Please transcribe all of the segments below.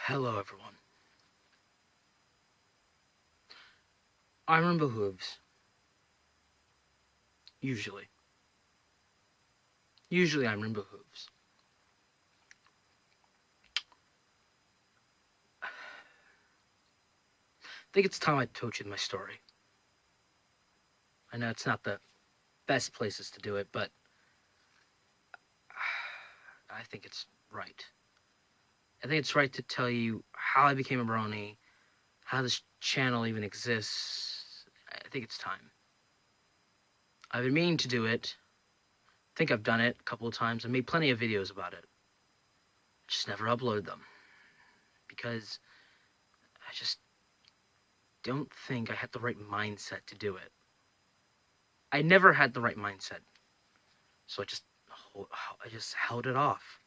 Hello, everyone. I remember Whooves. Usually. I remember Whooves. I think it's time I told you my story. I know it's not the best places to do it, but I think it's right. I think it's right to tell you how I became a brony, how this channel even exists. I think it's time. I've been meaning to do it. I think I've done it a couple of times. I made plenty of videos about it. I just never uploaded them. Because I just don't think I had the right mindset to do it. I never had the right mindset. So I just held it off.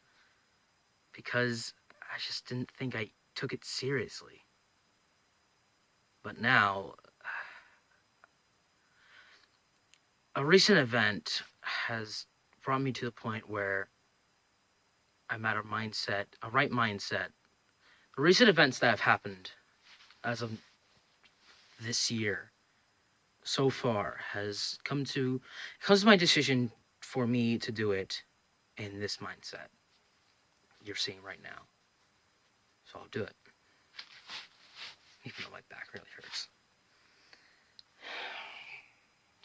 Because I just didn't think I took it seriously. But now, a recent event has brought me to the point where I'm at a right mindset. The recent events that have happened as of this year so far comes to my decision for me to do it in this mindset you're seeing right now. So I'll do it. Even though my back really hurts.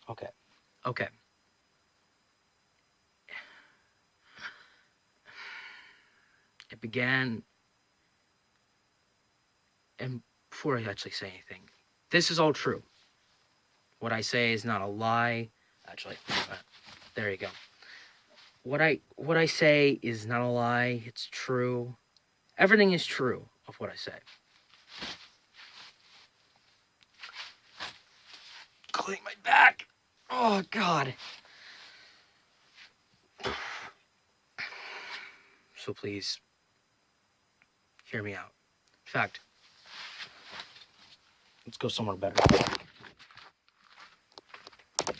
Okay. It began, and before I actually say anything, this is all true. What I say is not a lie. Actually, there you go. What I say is not a lie. It's true. Everything is true of what I say. Cleaning my back. Oh, God. So please, hear me out. In fact, let's go somewhere better.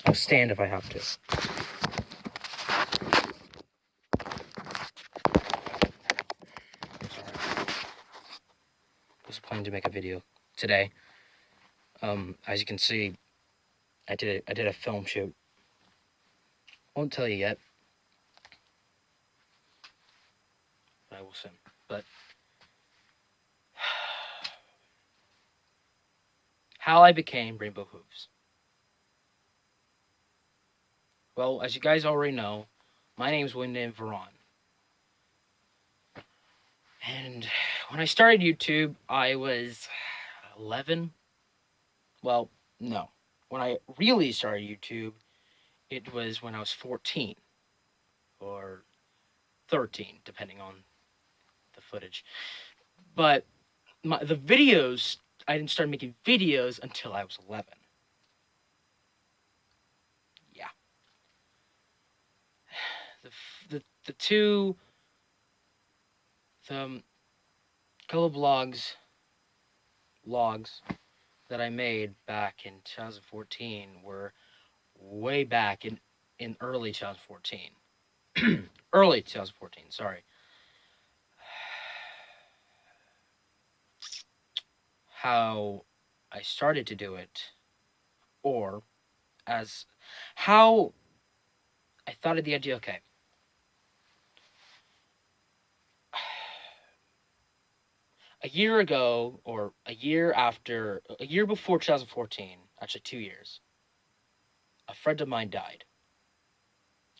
I'll stand if I have to. I was planning to make a video today. As you can see, I did a film shoot. Won't tell you yet. I will soon. But how I became Rainbow Whooves. Well, as you guys already know, my name's Wyndham Veron. And when I started YouTube, I was 11. Well, no. When I really started YouTube, it was when I was 14. Or 13, depending on the footage. But the videos, I didn't start making videos until I was 11. Yeah. The couple logs that I made back in 2014 were way back in early 2014. Early 2014, sorry. How I started to do it, or as how I thought of the idea. Okay, a year ago, or a year before 2014, actually 2 years, a friend of mine died.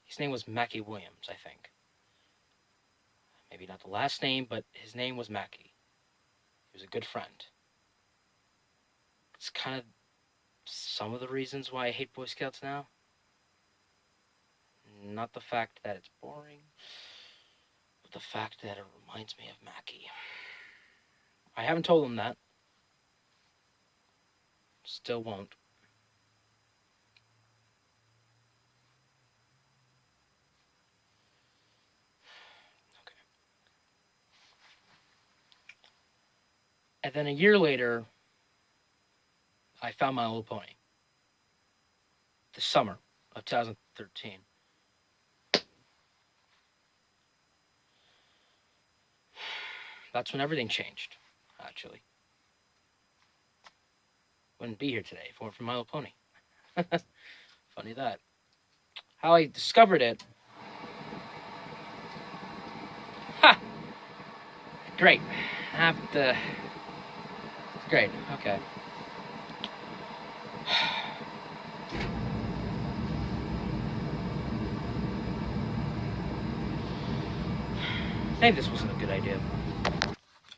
His name was Mackie Williams, I think. Maybe not the last name, but his name was Mackie. He was a good friend. It's kind of some of the reasons why I hate Boy Scouts now. Not the fact that it's boring, but the fact that it reminds me of Mackie. I haven't told him that. Still won't. Okay. And then a year later, I found My Little Pony. The summer of 2013. That's when everything changed. actually. Wouldn't be here today if it weren't for My Little Pony. Funny that. How I discovered it. Ha! Great. Great. Okay. Maybe this wasn't a good idea.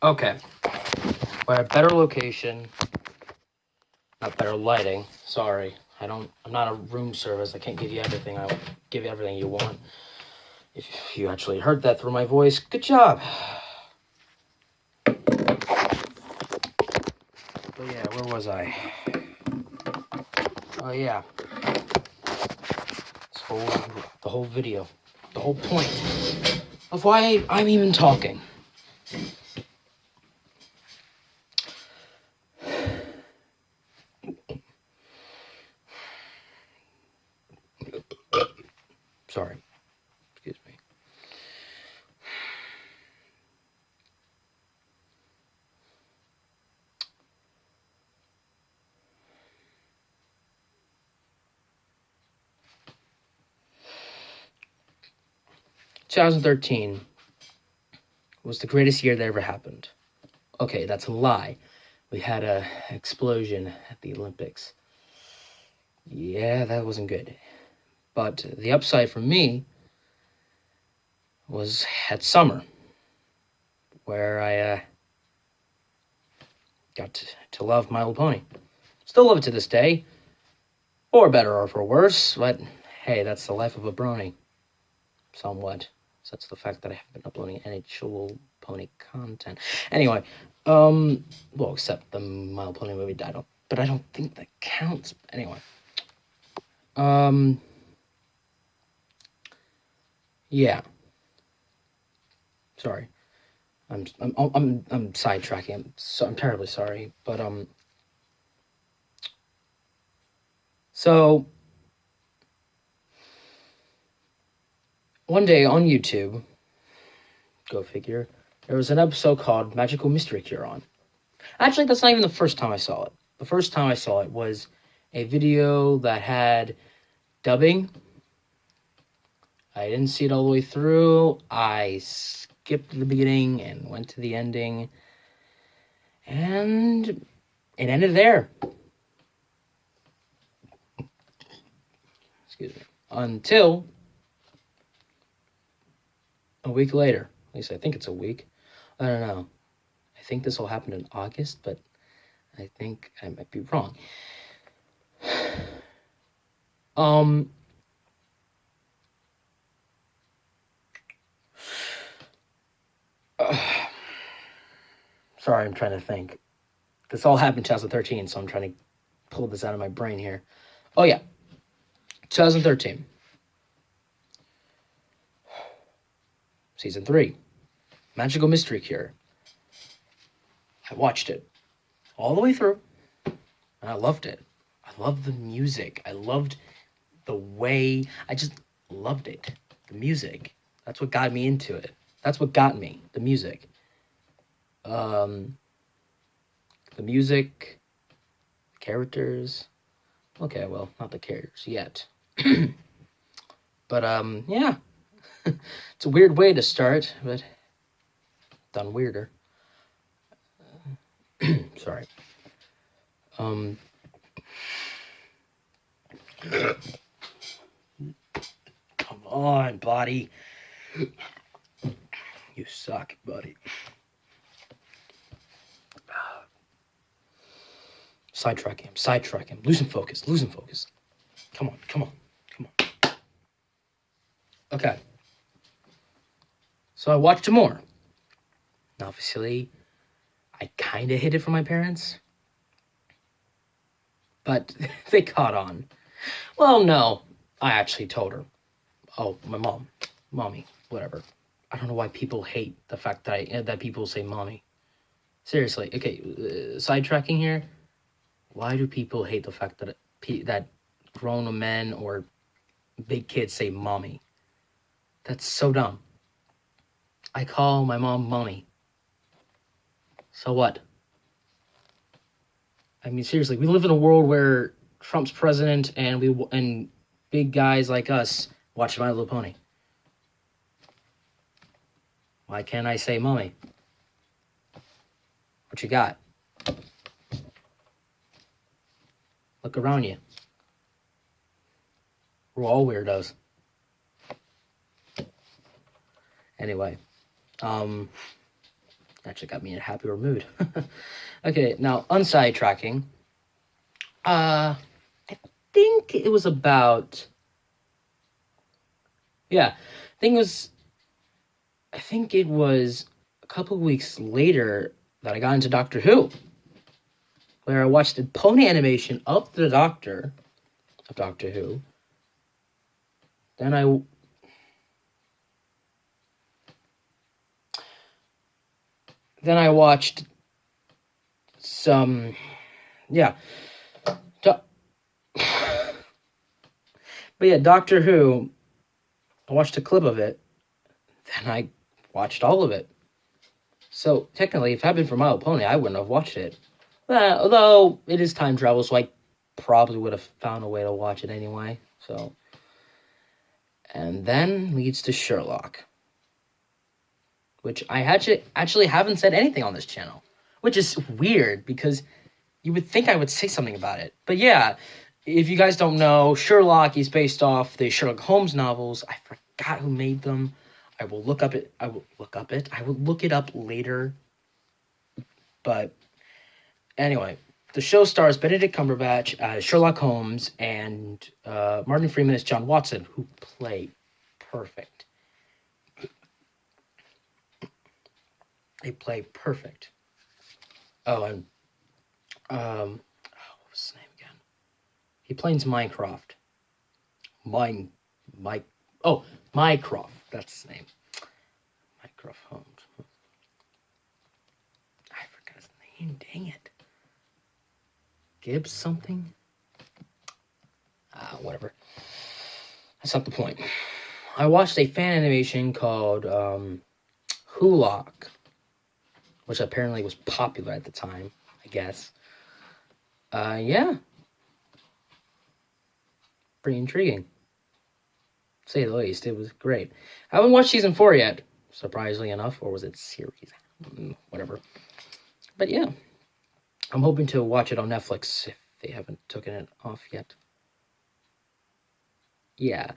Okay. We're at a better location. Not better lighting. Sorry. I'm not a room service. I can't give you everything. I'll give you everything you want. If you actually heard that through my voice, good job. But yeah, where was I? Oh yeah. The whole video. The whole point of why I'm even talking. Sorry. Excuse me. "2013 was the greatest year that ever happened." Okay, that's a lie. We had a explosion at the Olympics. Yeah, that wasn't good. But the upside for me was at summer, where I got to love My Little Pony. Still love it to this day, for better or for worse, but hey, that's the life of a brony. Somewhat. So that's the fact that I haven't been uploading any actual pony content. Anyway, well, except the My Little Pony movie, but I don't think that counts. Anyway, yeah. Sorry, I'm sidetracking. I'm terribly sorry, but so one day on YouTube, go figure, there was an episode called Magical Mystery Cure on. Actually, that's not even the first time I saw it. The first time I saw it was a video that had dubbing. I didn't see it all the way through. I skipped the beginning and went to the ending. And it ended there. Excuse me. Until a week later. At least I think it's a week. I don't know. I think this all happened in August, but I think I might be wrong. Sorry, I'm trying to think. This all happened in 2013, so I'm trying to pull this out of my brain here. Oh, yeah. 2013. Season 3. Magical Mystery Cure. I watched it all the way through, and I loved it. I loved the music. I loved the way... I just loved it. The music. That's what got me into it. That's what got me. The music. The music, characters. Okay, well, not the characters yet. But, yeah. It's a weird way to start, but done weirder. Sorry. Come on, buddy. You suck, buddy. Sidetrack him. Losing focus. Come on. Okay. So I watched more. Obviously, I kind of hid it from my parents. But they caught on. Well, no. I actually told her. Oh, my mommy, whatever. I don't know why people hate the fact that people say mommy. Seriously, okay, sidetracking here. Why do people hate the fact that grown men or big kids say mommy? That's so dumb. I call my mom mommy. So what? I mean, seriously, we live in a world where Trump's president and big guys like us watch My Little Pony. Why can't I say, Mommy? What you got? Look around you. We're all weirdos. Anyway, actually got me in a happier mood. Okay, now unsidetracking. I think it was about. Yeah, I think it was a couple of weeks later that I got into Doctor Who, where I watched the pony animation of the Doctor of Doctor Who. Then I watched some, yeah. But yeah, Doctor Who, I watched a clip of it, then I watched all of it. So technically, if it had been for My Little Pony, I wouldn't have watched it. Although it is time travel, so I probably would have found a way to watch it anyway. So, and then leads to Sherlock, which I actually haven't said anything on this channel, which is weird because you would think I would say something about it. But yeah, if you guys don't know, Sherlock is based off the Sherlock Holmes novels. I forgot who made them. I will look it up later. But anyway, the show stars Benedict Cumberbatch as Sherlock Holmes and Martin Freeman as John Watson, who play perfect. They play perfect. Oh, and what was his name again? He plays Minecraft. Mycroft. That's his name. Mycroft Holmes. I forgot his name. Dang it. Gibbs something? Whatever. That's not the point. I watched a fan animation called Wholock, which apparently was popular at the time, I guess. Yeah. Pretty intriguing. To say the least, it was great. I haven't watched season 4 yet, surprisingly enough, or was it series? Whatever. But yeah, I'm hoping to watch it on Netflix if they haven't taken it off yet. Yeah.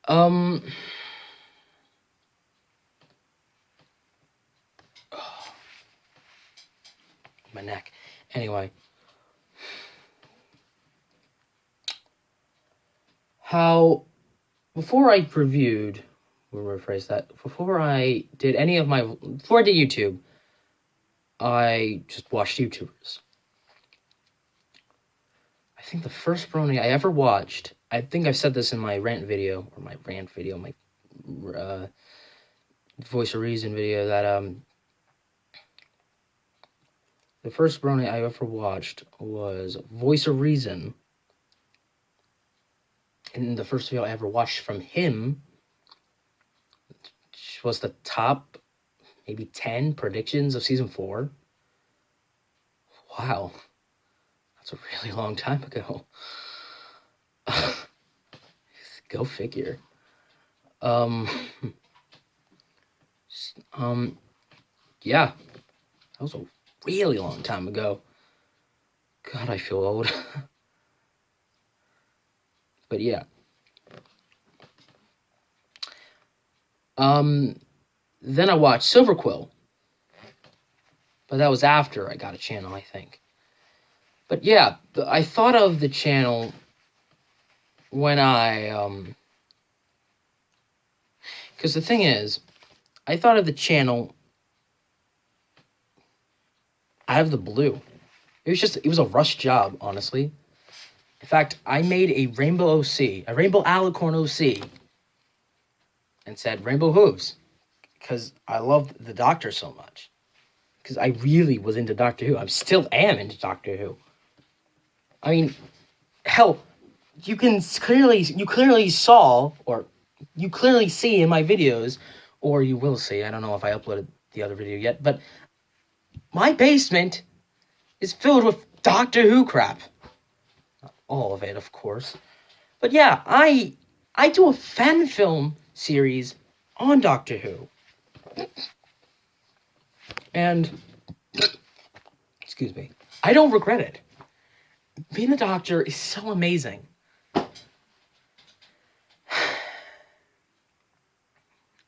Oh, my neck. Anyway. Before I reviewed, we'll rephrase that, before I did YouTube, I just watched YouTubers. I think the first brony I ever watched, I think I said this in my rant video, my Voice of Reason video, that the first brony I ever watched was Voice of Reason. And the first video I ever watched from him was the top maybe 10 predictions of season 4. Wow. That's a really long time ago. Go figure. Yeah. That was a really long time ago. God, I feel old. But yeah. Then I watched Silverquill. But that was after I got a channel, I think. But yeah, I thought of the channel when because the thing is, I thought of the channel out of the blue. It was a rush job, honestly. In fact, I made a Rainbow Alicorn OC, and said Rainbow Whooves, because I loved the Doctor so much. Because I really was into Doctor Who. I still am into Doctor Who. I mean, hell, you clearly see in my videos, or you will see, I don't know if I uploaded the other video yet, but my basement is filled with Doctor Who crap. Not all of it, of course. But yeah, I do a fan film series on Doctor Who. And, excuse me, I don't regret it. Being a doctor is so amazing.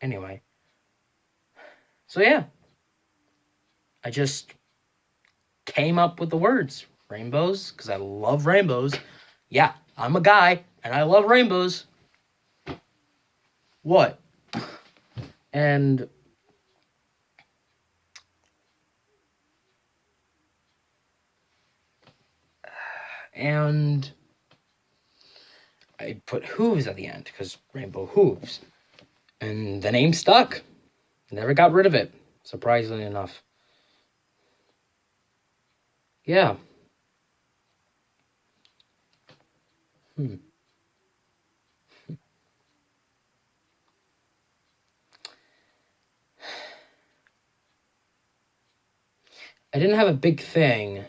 Anyway. So yeah. I just came up with the words. Rainbows, because I love rainbows. Yeah, I'm a guy, and I love rainbows. What? And I put hooves at the end, because rainbow hooves. And the name stuck. Never got rid of it, surprisingly enough. Yeah. I didn't have a big thing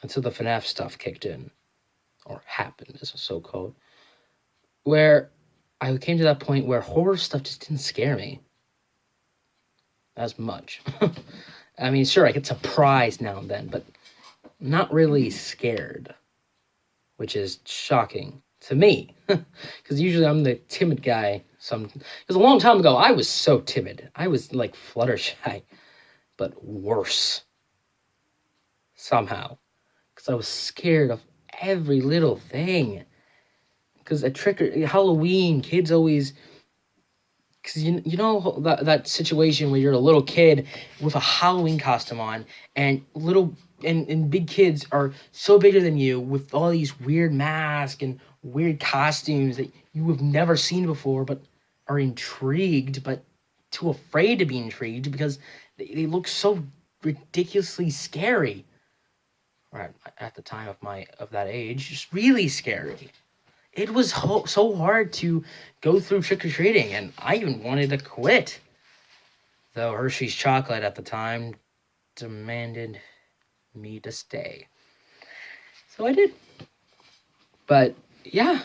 until the FNAF stuff kicked in. Or happened, as it's so called. Where I came to that point where horror stuff just didn't scare me as much. I mean, sure, I get surprised now and then, but not really scared, which is shocking to me, because usually I'm the timid guy. Because a long time ago, I was so timid. I was like Fluttershy, but worse somehow, because I was scared of every little thing. Because at Halloween, kids always. Because you know that situation where you're a little kid with a Halloween costume on, and big kids are so bigger than you with all these weird masks and weird costumes that you have never seen before, but are intrigued, but too afraid to be intrigued because they look so ridiculously scary. Right at the time of that age, just really scary. It was so hard to go through trick-or-treating, and I even wanted to quit. Though Hershey's chocolate at the time demanded me to stay. So I did. But, yeah,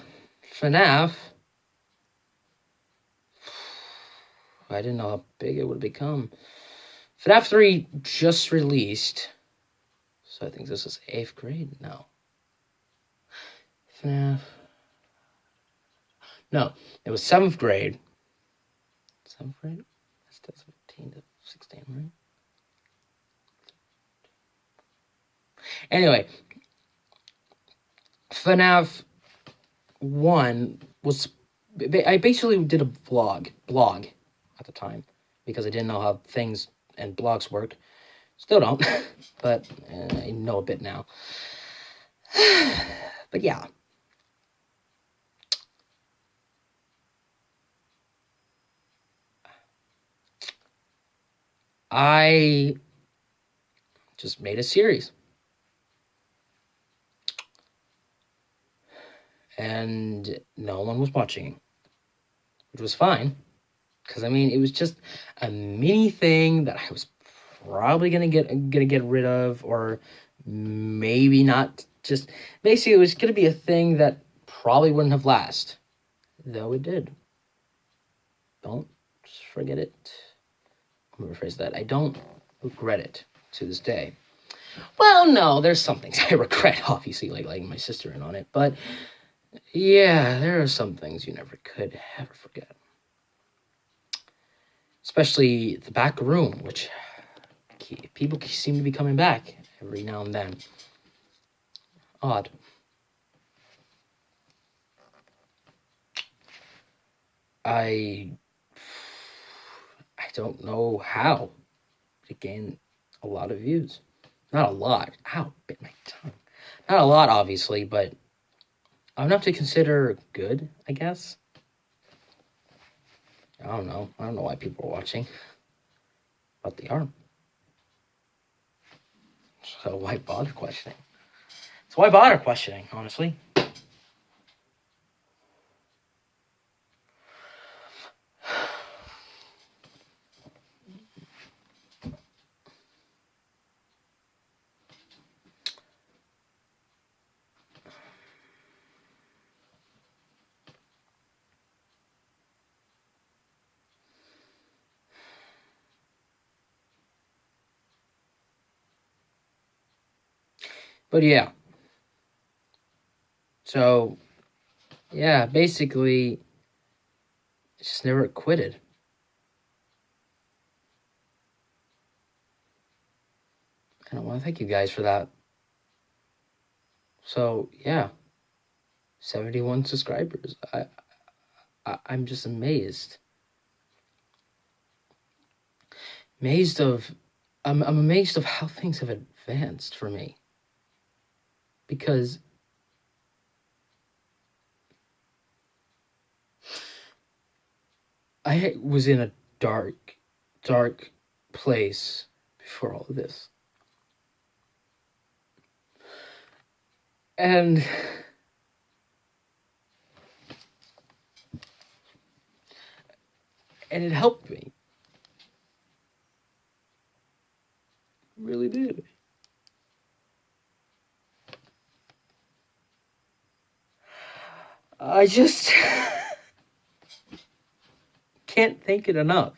FNAF, I didn't know how big it would become. FNAF 3 just released, so I think this is 8th grade now. FNAF... No, it was 7th grade. 7th grade? That's 15 to 16, right? Anyway, FNAF 1 was... I basically did a blog at the time, because I didn't know how things and blogs work. Still don't, but I know a bit now. But yeah. I just made a series. And no one was watching, which was fine. Because, I mean, it was just a mini thing that I was probably gonna get rid of, or maybe not. Just basically, it was gonna be a thing that probably wouldn't have lasted, though it did. Don't forget it. I'm gonna rephrase that. I don't regret it to this day. Well, no, there's some things I regret, obviously, like letting my sister in on it, but yeah, there are some things you never could ever forget. Especially the back room, which people seem to be coming back every now and then. Odd. I don't know how to gain a lot of views. Not a lot. Ow, bit my tongue. Not a lot, obviously, but enough to consider good, I guess. I don't know. I don't know why people are watching, but they are. So why bother questioning? So why bother questioning, honestly? But yeah. So, yeah, basically, just never quitted. And I want to thank you guys for that. So, yeah, 71 subscribers. I'm just amazed. I'm amazed of how things have advanced for me. Because I was in a dark place before all of this. And it helped me. It really did. I just can't thank it enough.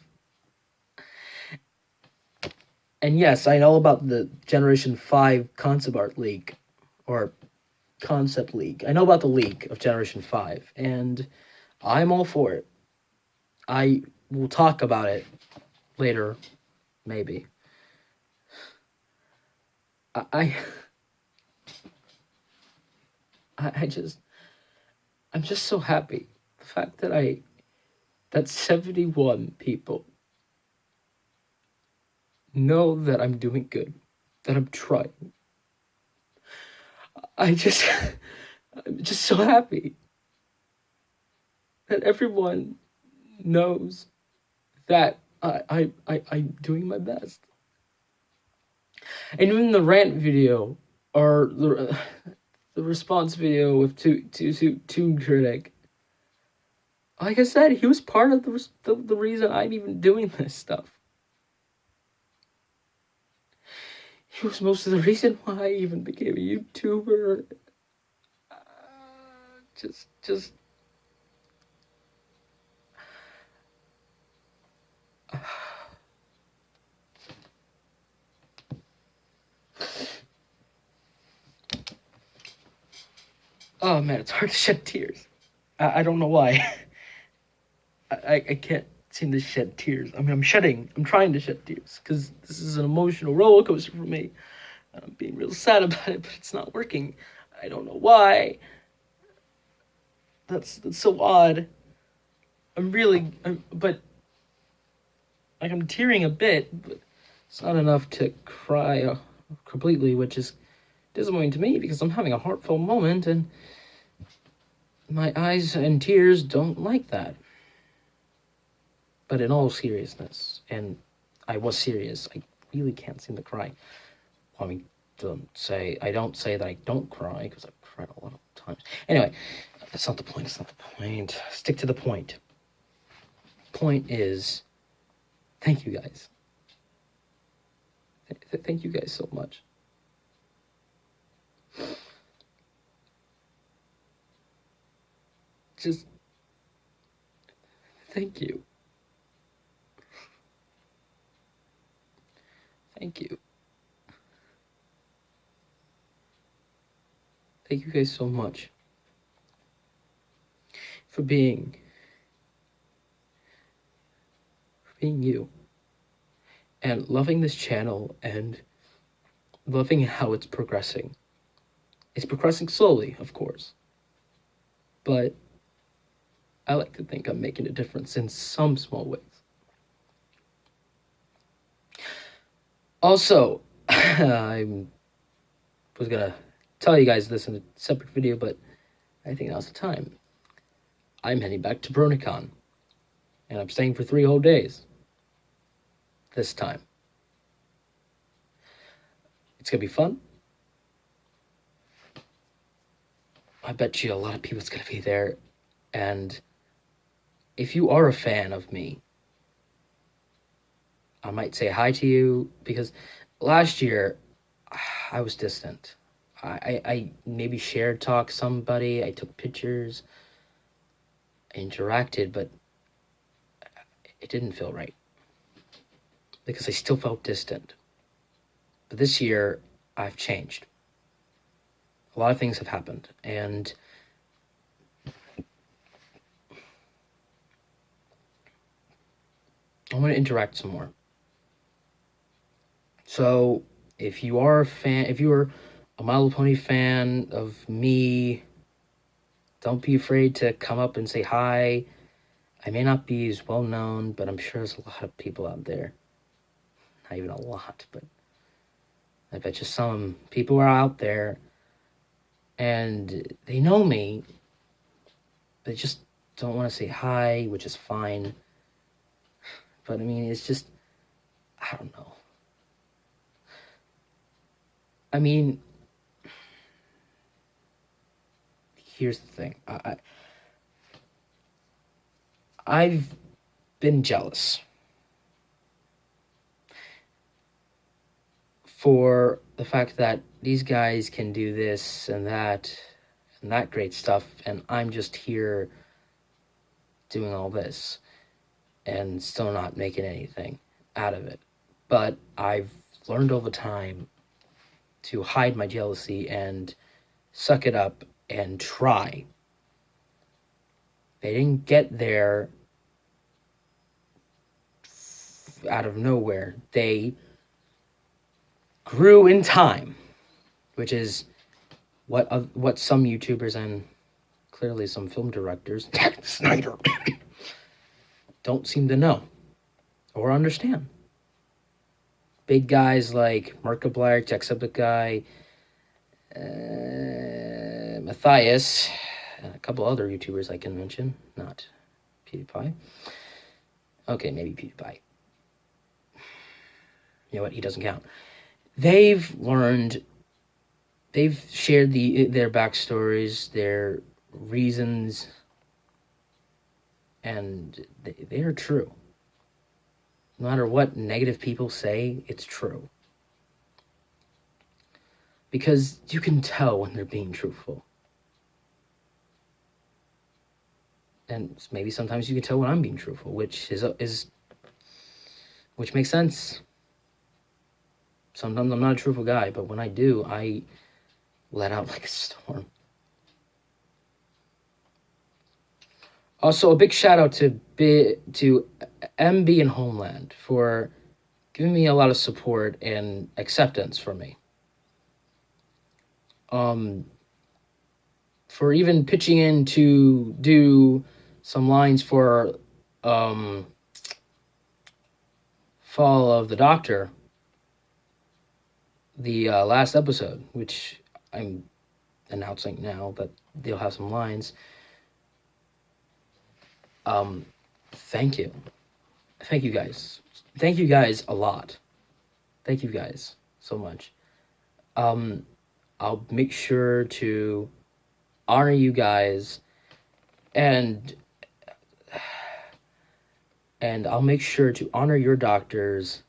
And yes, I know about the Generation 5 concept art leak, or concept leak. I know about the leak of Generation 5, and I'm all for it. I will talk about it later, maybe. I I'm just so happy. The fact that 71 people know that I'm doing good, that I'm trying. I'm just so happy that everyone knows that I'm doing my best. And even the rant video, or the response video with Toon Critic, like I said, he was part of the reason I'm even doing this stuff. He was most of the reason why I even became a YouTuber. Just. Oh man, it's hard to shed tears. I don't know why. I can't seem to shed tears. I mean, I'm trying to shed tears because this is an emotional roller coaster for me. I'm being real sad about it, but it's not working. I don't know why. That's so odd. But like I'm tearing a bit, but it's not enough to cry completely, which is disappointing to me because I'm having a heartfelt moment and my eyes and tears don't like that. But in all seriousness, and I was serious, I really can't seem to cry. I mean, I don't say that I don't cry, because I've cried a lot of times. Anyway, that's not the point, Stick to the point. Point is, thank you guys. Thank you guys so much. Just, thank you. Thank you. Thank you guys so much for being you and loving this channel and loving how it's progressing. It's progressing slowly, of course, but I like to think I'm making a difference in some small ways. Also, I was gonna tell you guys this in a separate video, but I think now's the time. I'm heading back to BronyCon, and I'm staying for 3 whole days. This time. It's gonna be fun. I bet you a lot of people's gonna be there, and if you are a fan of me, I might say hi to you, because last year I was distant. I maybe shared talk somebody, I took pictures, I interacted, but it didn't feel right because I still felt distant. But this year I've changed. a lot of things have happened, and I'm going to interact some more. So, if you are a My Little Pony fan of me, don't be afraid to come up and say hi. I may not be as well known, but I'm sure there's a lot of people out there. Not even a lot, but I bet you some people are out there and they know me. They just don't want to say hi, which is fine. But I mean, it's just, I don't know. I mean, here's the thing. I've been jealous for the fact that these guys can do this and that great stuff, and I'm just here doing all this and still not making anything out of it. But I've learned over time to hide my jealousy and suck it up and try. They didn't get there out of nowhere. They grew in time, which is what some YouTubers and clearly some film directors, Snyder, don't seem to know or understand. Big guys like Markiplier, Jacksepticeye, Matthias, and a couple other YouTubers I can mention, not PewDiePie. Okay, maybe PewDiePie. You know what? He doesn't count. They've shared their backstories, their reasons, and they are true. No matter what negative people say, it's true. Because you can tell when they're being truthful. And maybe sometimes you can tell when I'm being truthful, which makes sense. Sometimes I'm not a truthful guy, but when I do, I let out like a storm. Also, a big shout out to MB and Homeland for giving me a lot of support and acceptance from me. For even pitching in to do some lines for Fall of the Doctor, the last episode, which I'm announcing now, but they'll have some lines. Thank you. Thank you guys. Thank you guys a lot. Thank you guys so much. I'll make sure to honor you guys, and I'll make sure to honor your doctors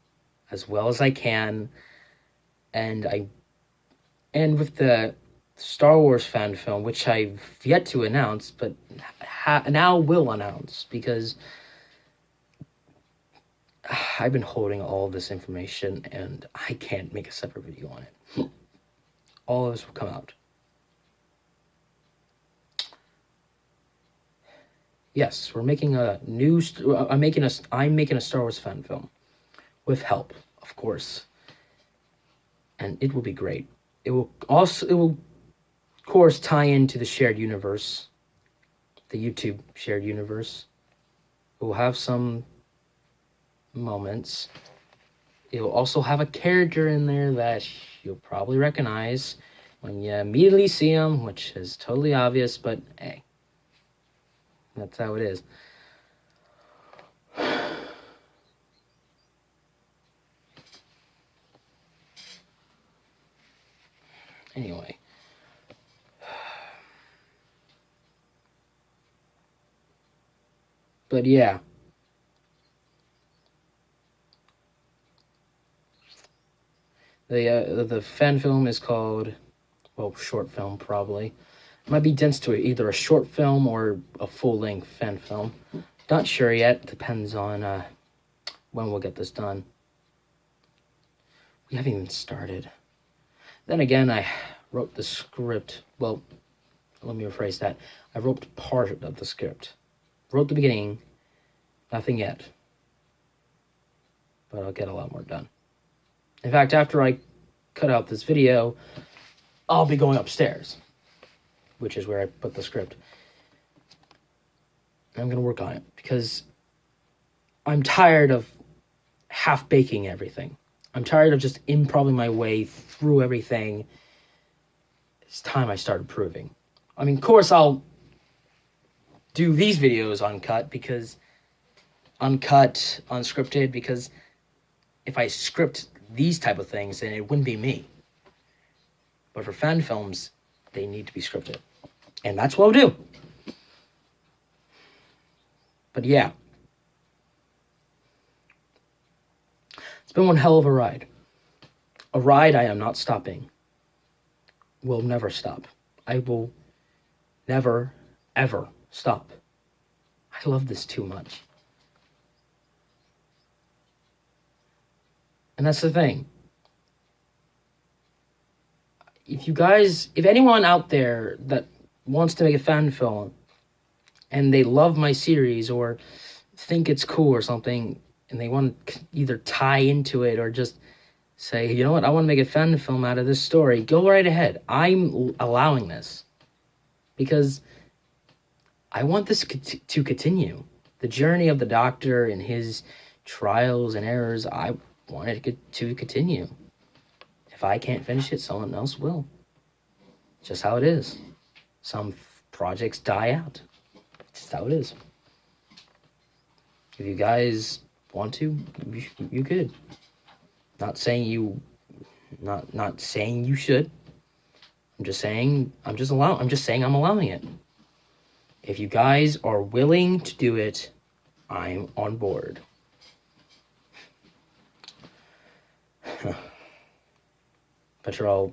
as well as I can. And with the Star Wars fan film, which I've yet to announce, but now will announce, because I've been holding all this information and I can't make a separate video on it. All of this will come out. Yes, we're making a new. I'm making a Star Wars fan film, with help, of course, and it will be great. It will, of course, tie into the shared universe, the YouTube shared universe. It will have some moments. It will also have a character in there that you'll probably recognize when you immediately see him, which is totally obvious, but hey, that's how it is. Anyway. But yeah. The fan film is called, well, short film probably. It might be dense to either a short film or a full-length fan film. Not sure yet. Depends on when we'll get this done. We haven't even started. Then again, I wrote the script. Well, let me rephrase that. I wrote part of the script. Wrote the beginning, nothing yet. But I'll get a lot more done. In fact, after I cut out this video, I'll be going upstairs, which is where I put the script. And I'm going to work on it because I'm tired of half-baking everything. I'm tired of just improvising my way through everything. It's time I start improving. I mean, of course, I'll do these videos uncut, unscripted, because if I script these type of things, then it wouldn't be me. But for fan films, they need to be scripted. And that's what I'll do. But yeah. It's been one hell of a ride. A ride I am not stopping. Will never stop. I will never, ever stop. I love this too much. And that's the thing. If anyone out there that wants to make a fan film and they love my series or think it's cool or something, and they want to either tie into it or just say, you know what, I want to make a fan film out of this story, go right ahead. I'm allowing this because I want this to continue. The journey of the Doctor and his trials and errors, I want it to continue. If I can't finish it, someone else will. Just how it is. Some projects die out. Just how it is. If you guys want to, you could. Not saying you should. I'm saying I'm allowing it. If you guys are willing to do it, I'm on board. I bet you're all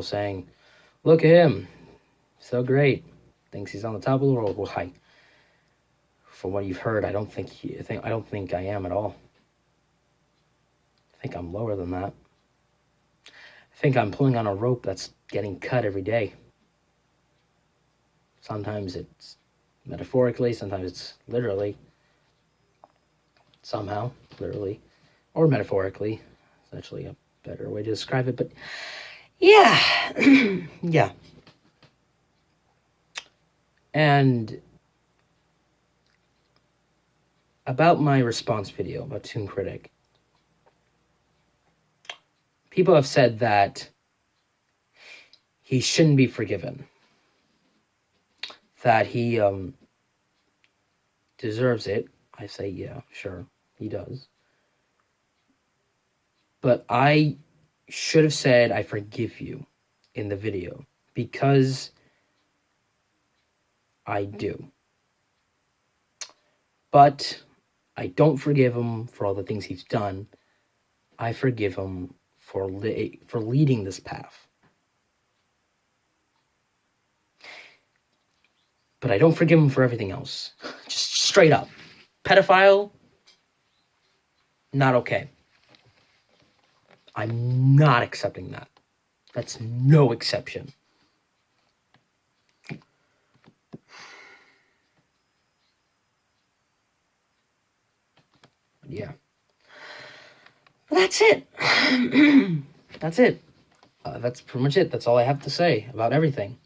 saying, look at him, so great. Thinks he's on the top of the world. Well, from what you've heard, I don't think I am at all. I think I'm lower than that. I think I'm pulling on a rope that's getting cut every day. Sometimes it's metaphorically, sometimes it's literally. Somehow, literally, or metaphorically. It's actually a better way to describe it, but yeah. Yeah. And about my response video about Toon Critic, people have said that he shouldn't be forgiven, that he deserves it. I say, yeah, sure, he does. But I should have said, I forgive you in the video, because I do. But I don't forgive him for all the things he's done. I forgive him for leading this path. But I don't forgive him for everything else. Just straight up. Pedophile, not okay. I'm not accepting that. That's no exception. Yeah. That's it. That's it. That's pretty much it. That's all I have to say about everything.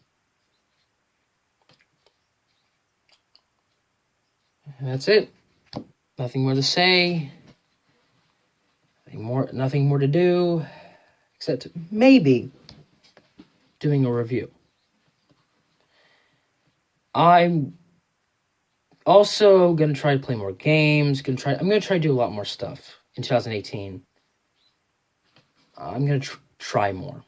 And that's it. Nothing more to say. Nothing more to do. Except maybe doing a review. I'm also going to try to play more games. I'm going to try to do a lot more stuff in 2018. I'm going to try more.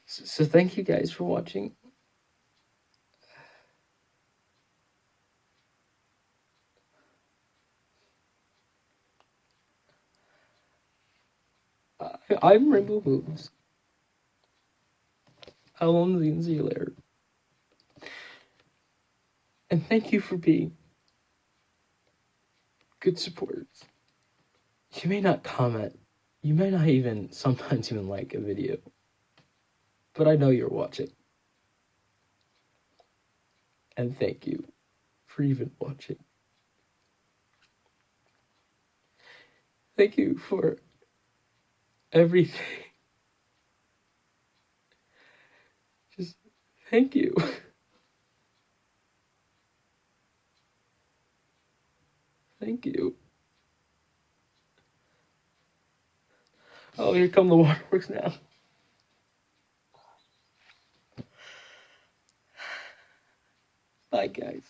So thank you guys for watching. I'm Rainbow Whooves. I'll only see you later. And thank you for being good supporters. You may not comment. You may not even sometimes even like a video. But I know you're watching. And thank you for even watching. Thank you for everything. Just thank you. Thank you. Oh, here come the waterworks now. Bye, guys.